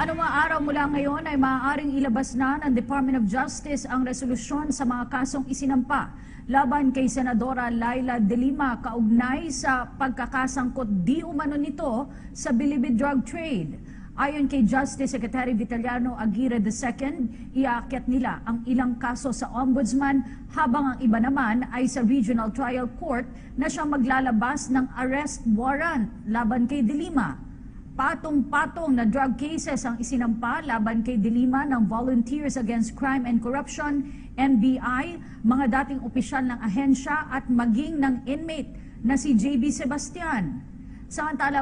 Anumang araw mula ngayon ay maaaring ilabas na ng Department of Justice ang resolusyon sa mga kasong isinampa laban kay Senadora Laila De Lima kaugnay sa pagkakasangkot di umano nito sa bilibid drug trade. Ayon kay Justice Secretary Vitaliano Aguirre II, iaakyat nila ang ilang kaso sa Ombudsman habang ang iba naman ay sa Regional Trial Court na siyang maglalabas ng arrest warrant laban kay De Lima. Patong-patong na drug cases ang isinampa laban kay De Lima ng Volunteers Against Crime and Corruption, NBI, mga dating opisyal ng ahensya at maging ng inmate na si JB Sebastian. Samantala,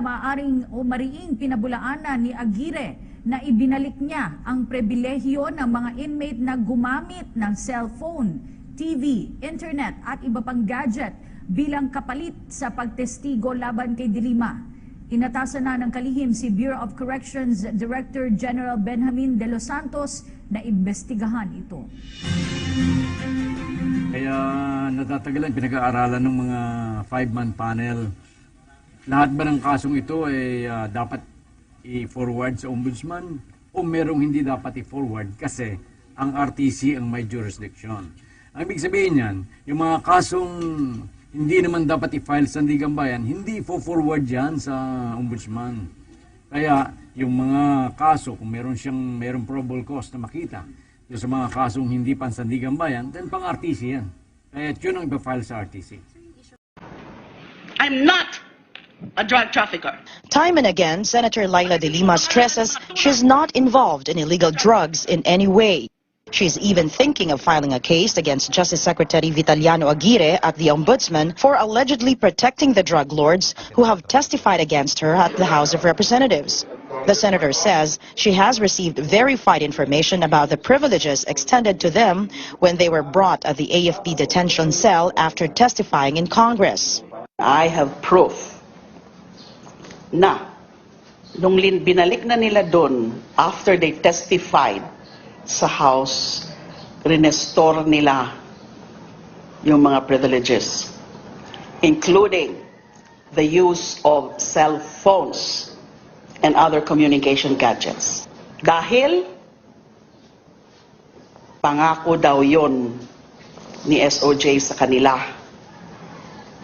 mariing pinabulaanan ni Aguirre na ibinalik niya ang pribilehiyo ng mga inmate na gumamit ng cellphone, TV, internet at iba pang gadget bilang kapalit sa pagtestigo laban kay De Lima. Inatasan na ng kalihim si Bureau of Corrections Director General Benjamin De Los Santos na imbestigahan ito. Kaya natatagalan pinag-aaralan ng mga 5-man panel. Lahat ba ng kasong ito ay dapat i-forward sa ombudsman o merong hindi dapat i-forward kasi ang RTC ang may jurisdiction. Ang ibig sabihin yan, yung mga kasong hindi naman dapat i-file sa Sandigan Bayan, hindi i-forward yan sa ombudsman. Kaya yung mga kaso, kung merong probable cause na makita, yung sa mga kasong hindi pan Sandigan Bayan, then pang RTC yan. Kaya yun ang ipa-file sa RTC. I'm not a drug trafficker. Time and again, Senator Laila De Lima stresses she's not involved in illegal drugs in any way. She's even thinking of filing a case against Justice Secretary Vitaliano Aguirre at the Ombudsman for allegedly protecting the drug lords who have testified against her at the House of Representatives. The senator says she has received verified information about the privileges extended to them when they were brought at the AFP detention cell after testifying in Congress. I have proof na nung binalik na nila doon after they testified sa House, rinestor nila yung mga privileges, including the use of cell phones and other communication gadgets. Dahil pangako daw yon ni SOJ sa kanila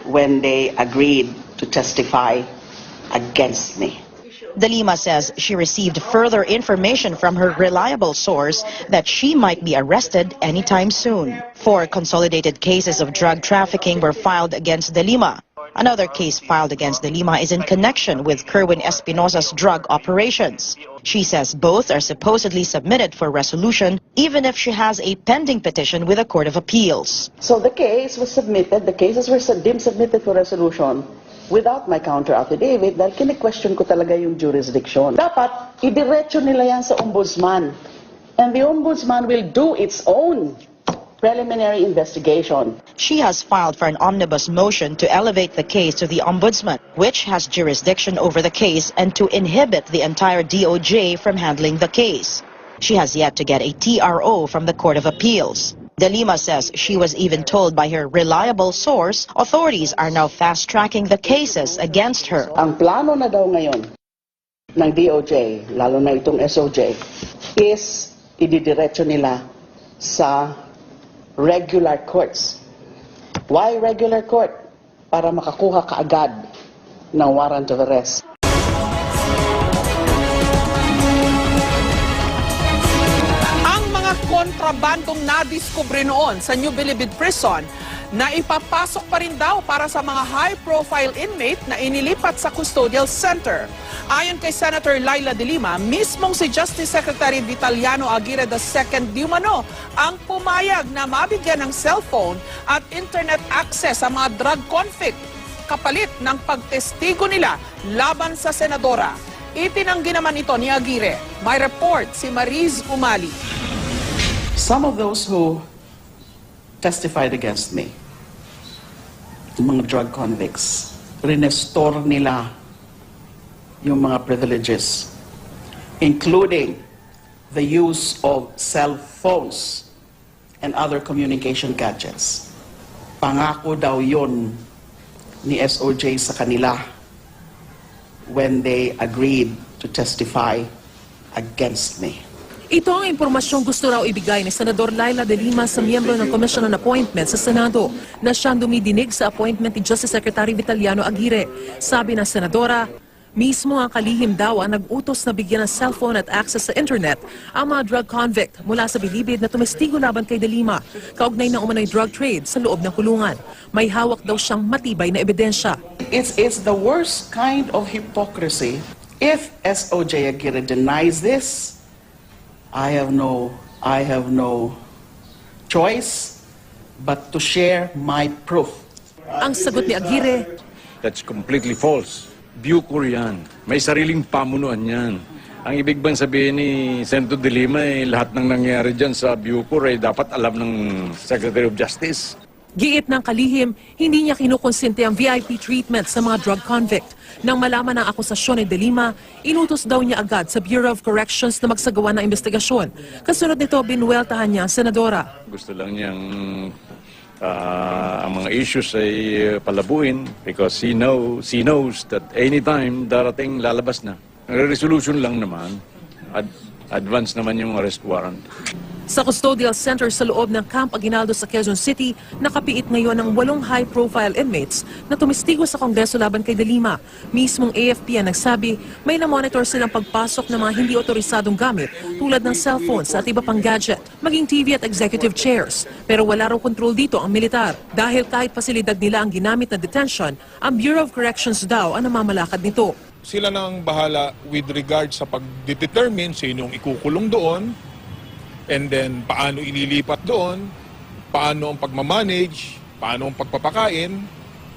when they agreed to testify against me. De Lima says she received further information from her reliable source that she might be arrested anytime soon. 4 consolidated cases of drug trafficking were filed against De Lima. Another case filed against De Lima is in connection with Kerwin Espinosa's drug operations. She says both are supposedly submitted for resolution, even if she has a pending petition with the Court of Appeals. So the case was submitted, the cases were deemed submitted for resolution without my counter affidavit dahil kine-question ko talaga yung jurisdiction. Dapat, idiretso nila yan sa ombudsman. And the ombudsman will do its own preliminary investigation. She has filed for an omnibus motion to elevate the case to the ombudsman, which has jurisdiction over the case, and to inhibit the entire DOJ from handling the case. She has yet to get a TRO from the Court of Appeals. De Lima says she was even told by her reliable source authorities are now fast-tracking the cases against her. Ang plano na daw ngayon ng DOJ, lalo na itong SOJ, is ididiretso nila sa regular courts. Why regular court? Para makakuha kaagad ng warrant of arrest. Kontrabandong nadiskubre noon sa New Bilibid Prison na ipapasok pa rin daw para sa mga high-profile inmate na inilipat sa custodial center. Ayon kay Senator Laila De Lima, mismong si Justice Secretary Vitaliano Aguirre II di umano ang pumayag na mabigyan ng cellphone at internet access sa mga drug convict kapalit ng pagtestigo nila laban sa senadora. Itinanggi naman ito ni Aguirre. May report si Mariz Umali. Some of those who testified against me, mga drug convicts, rinestor nila yung mga privileges, including the use of cell phones and other communication gadgets. Pangako daw yon ni SOJ sa kanila when they agreed to testify against me. Ito ang impormasyong gusto raw ibigay ni Senador Laila de Lima sa miyembro ng Commission on Appointments sa Senado na siyang dumidinig sa appointment ni Justice Secretary Vitaliano Aguirre. Sabi ng Senadora, mismo ang kalihim daw ang nag-utos na bigyan ng cellphone at access sa internet ang mga drug convict mula sa bilibid na tumestigo laban kay de Lima, kaugnay ng umano'y drug trade sa loob ng kulungan. May hawak daw siyang matibay na ebidensya. It's the worst kind of hypocrisy. If SOJ Aguirre denies this, I have no choice but to share my proof. Ang sagot ni Aguirre, That's completely false. Bucor yan. May sariling pamunuan yan. Ang ibig bang sabihin ni Senator de Lima, lahat ng nangyayari dyan sa Bucor ay dapat alam ng Secretary of Justice. giit ng kalihim, hindi niya kinukonsente ang VIP treatment sa mga drug convict. Nang malaman ang akusasyon ni de Lima, inutos daw niya agad sa Bureau of Corrections na magsagawa ng investigasyon. Kasunod nito, binuweltahan niya ang senadora. Gusto lang niyang ang mga issues ay palabuin because she knows that anytime darating lalabas na. Resolution lang naman. Advance naman yung arrest warrant. Sa custodial center sa loob ng Camp Aguinaldo sa Quezon City, nakapiit ngayon ng 8 high-profile inmates na tumistigo sa Kongreso laban kay de Lima. Mismong AFP ang nagsabi, may na-monitor silang pagpasok ng mga hindi otorisadong gamit tulad ng cellphones at iba pang gadget, maging TV at executive chairs. Pero wala raw control dito ang militar. Dahil kahit pasilidad nila ang ginamit na detention, ang Bureau of Corrections daw ang namamalakad nito. Sila nang bahala with regard sa pag-determine sinong ikukulong doon, and then paano ililipat doon, paano ang pagmamanage, paano ang pagpapakain,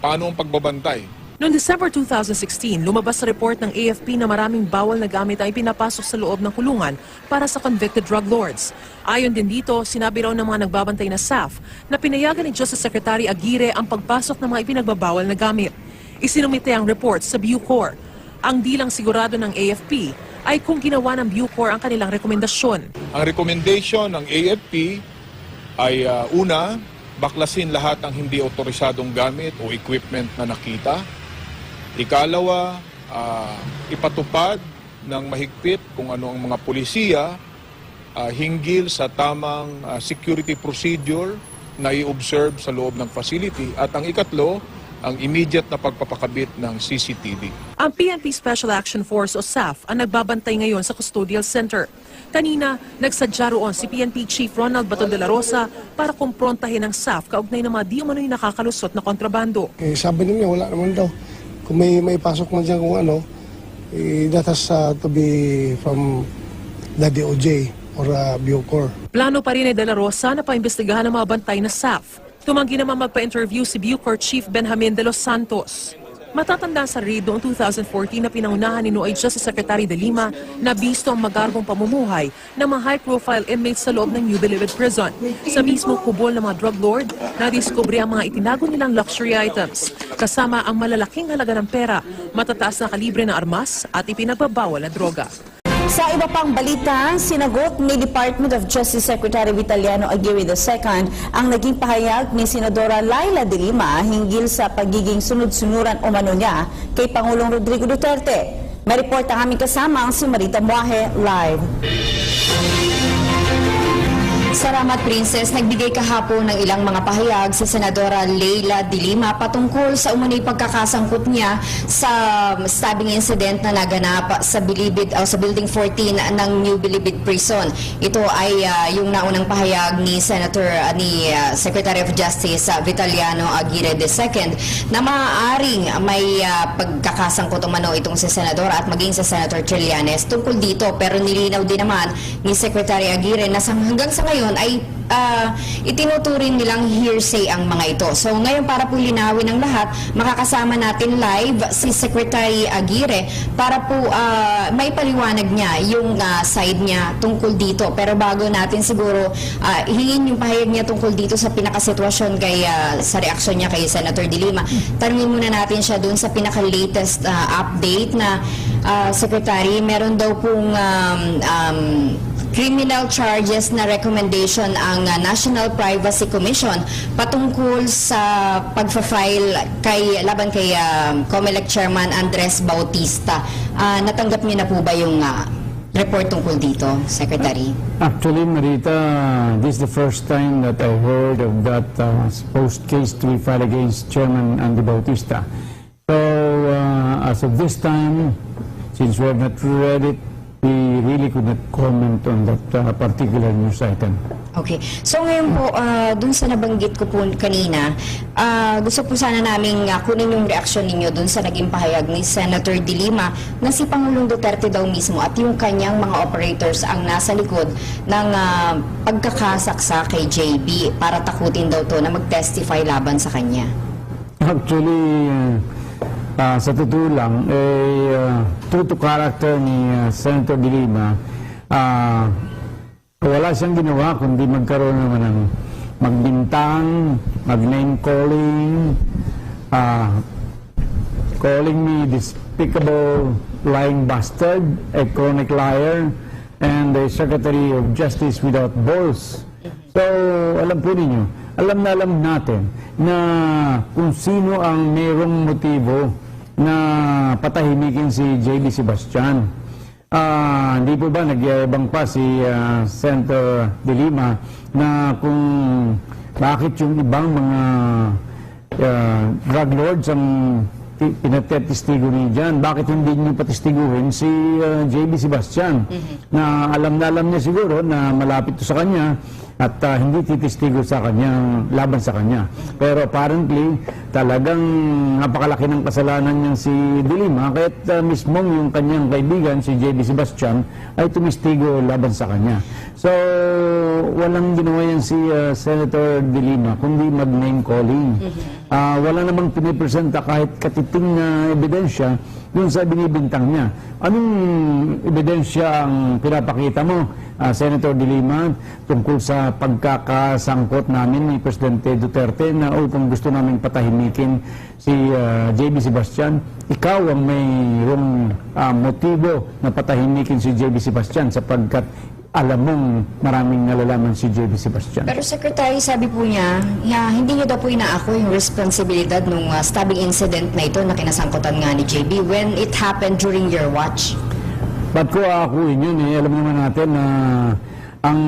paano ang pagbabantay. Noong December 2016, lumabas sa report ng AFP na maraming bawal na gamit ang ipinapasok sa loob ng kulungan para sa convicted drug lords. Ayon din dito, sinabi raw ng mga nagbabantay na SAF na pinayagan ni Justice Secretary Aguirre ang pagpasok ng mga ipinagbabawal na gamit. Isinumite ang report sa Bucor. Ang di lang sigurado ng AFP ay kung ginawa ng Bucor ang kanilang rekomendasyon. Ang recommendation ng AFP ay una, baklasin lahat ng hindi otorisadong gamit o equipment na nakita. Ikalawa, ipatupad ng mahigpit kung ano ang mga pulisiya hinggil sa tamang security procedure na i-observe sa loob ng facility. At ang ikatlo, ang immediate na pagpapakabit ng CCTV. Ang PNP Special Action Force o SAF ang nagbabantay ngayon sa custodial center. Kanina, nagsadya roon si PNP Chief Ronald Baton de la Rosa para kumprontahin ang SAF kaugnay ng mga di umano'y nakakalusot na kontrabando. Sabi niya, wala naman daw. Kung may pasok man dyan kung ano, that has to be from the DOJ or Bucor. Plano pa rin ni de la Rosa na paimbestigahan ang mga bantay na SAF. Tumanggi naman magpa-interview si Bucor Chief Benjamin de los Santos. Matatandaan sa raid noong 2014 na pinangunahan ni Noy Justice Secretary de Lima na bisto ang magarbong pamumuhay ng mga high-profile inmates sa loob ng New Bilibid Prison. Sa mismo kubol ng mga drug lord, nadiskubre ang mga itinago nilang luxury items, kasama ang malalaking halaga ng pera, matataas na kalibre ng armas at ipinagbabawal na droga. Sa iba pang balita, sinagot ni Department of Justice Secretary Vitaliano Aguirre II ang naging pahayag ni Senadora Laila de Lima hinggil sa pagiging sunod-sunuran umano niya kay Pangulong Rodrigo Duterte. May report ang aming kasama ang si Marita Muaje live. Salamat, Princess. Nagbigay kahapon ng ilang mga pahayag sa Senadora Laila de Lima patungkol sa umano'y pagkakasangkot niya sa stabbing incident na naganap sa Bilibid o sa Building 14 ng New Bilibid Prison. Ito ay yung naunang pahayag ni Secretary of Justice Vitaliano Aguirre II na maaaring may pagkakasangkot umano itong si Senadora at maging sa Senator Trillanes tungkol dito, pero nilinaw din naman ni Secretary Aguirre na hanggang sa ngayon ay itinuturing nilang hearsay ang mga ito. So ngayon, para po linawin ng lahat, makakasama natin live si Secretary Aguirre para po may paliwanag niya yung side niya tungkol dito. Pero bago natin siguro hingin yung pahayag niya tungkol dito sa pinakasitwasyon sa reaksyon niya kay Senator de Lima, tanungin muna natin siya dun sa pinaka-latest update na Secretary, meron daw pong criminal charges na recommendation ang National Privacy Commission patungkol sa pagfa-file laban kay COMELEC Chairman Andres Bautista. Natanggap niyo na po ba yung report tungkol dito, Secretary? Actually, Marita, this is the first time that I heard of that supposed case to be filed against Chairman Andy Bautista. So, as of this time, since we have not read it, we really could not comment on that particular news item. Okay. So ngayon po, dun sa nabanggit ko po kanina, gusto po sana namin kunin yung reaksyon ninyo dun sa naging pahayag ni Senator De Lima na si Pangulong Duterte daw mismo at yung kanyang mga operators ang nasa likod ng pagkakasaksa kay JB para takutin daw to na mag-testify laban sa kanya. Actually, sa totoo lang, true to character ni Senator De Lima, wala siyang ginawa kundi magkaroon naman ng magbintang, mag-name calling, calling me despicable lying bastard, a chronic liar, and a Secretary of Justice without balls. So, alam po ninyo, alam natin na kung sino ang mayroong motibo na patahimikin si JB Sebastian. Hindi po ba nagyayabang pa si Senator De Lima na kung bakit yung ibang mga drug lords ang pinatestigo niyo dyan, bakit hindi niyo patistiguhin si JB Sebastian na alam niya siguro na malapit to sa kanya at hindi titistigo sa kanya, laban sa kanya. Pero apparently, talagang napakalaki ng kasalanan niya si De Lima, kahit mismong yung kanyang kaibigan, si JB Sebastian, ay tumistigo laban sa kanya. So, walang ginawa yan si Senator De Lima, kundi mag-name calling. Wala namang pinipresenta kahit katiting na ebidensya dun sa binibintang niya. Anong ebidensya ang pinapakita mo, Senator De Lima, tungkol sa pagkakasangkot namin ni Presidente Duterte na kung gusto namin patahimikin si JB Sebastian, ikaw ang mayroong motibo na patahimikin si JB Sebastian sapagkat alam mong maraming nalalaman si JB Sebastian. Pero Secretary, sabi po niya, hindi niyo daw po inaako yung responsibilidad nung stabbing incident na ito na kinasangkutan nga ni JB when it happened during your watch. Ba't ko aakuin yun eh? Alam naman natin na ang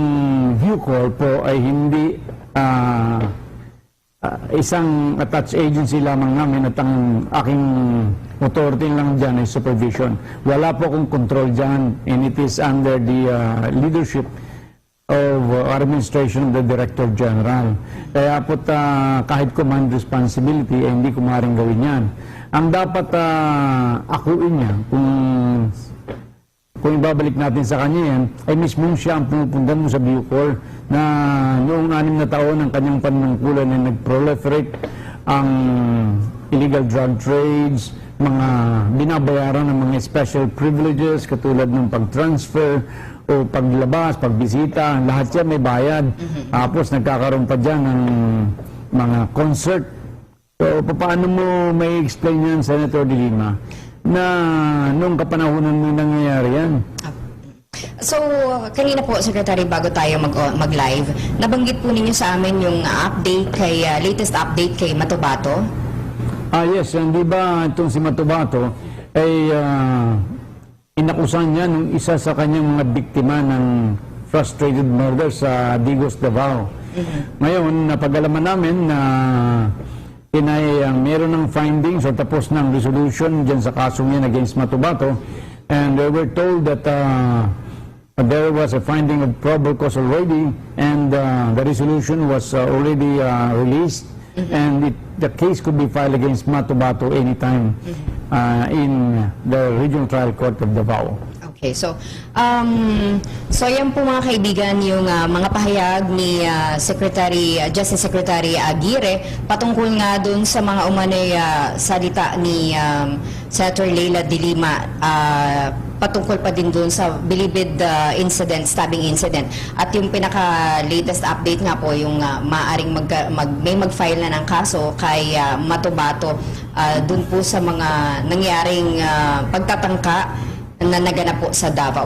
Bucor po ay hindi isang attached agency lamang namin at ang aking authority lang dyan ay supervision. Wala po akong control dyan and it is under the leadership of administration of the Director General. Kaya po kahit command responsibility ay hindi ko maaaring gawin yan. Ang dapat akuin niya kung ibabalik natin sa kanya yan, ay mismo siya ang pumupunta mo sa Bucor na noong 6 na taon ng kanyang panungkulan ay nag-proliferate ang illegal drug trades, mga binabayaran ng mga special privileges katulad ng pag-transfer o paglabas, pagbisita, lahat yan may bayad. Tapos nagkakaroon pa dyan ng mga concert. So, paano mo may explain yan, Senator De Lima, na nung kapanahunan mo nangyayari yan? So, kanina po, Secretary, bago tayo mag-live, nabanggit po ninyo sa amin yung latest update kay Matubato? Yes, hindi ba itong si Matubato ay inakusan niya nung isa sa kanyang mga biktima ng frustrated murder sa Digos, Davao. Ngayon, napag-alaman namin na meron ng findings o tapos ng resolution dyan sa kasong yan against Matubato, and we were told that there was a finding of probable cause already and the resolution was already released and the case could be filed against Matubato anytime in the Regional Trial Court of Davao. Okay, so yan po mga kaibigan yung mga pahayag ni Justice Secretary Aguirre patungkol nga dun sa mga umanay salita ni Senator Leila De Lima patungkol pa din dun sa bilibid stabbing incident. At yung pinaka-latest update nga po yung maaring may mag-file na ng kaso kay Matubato dun po sa mga nangyaring pagtatangka na naganap po sa Davao.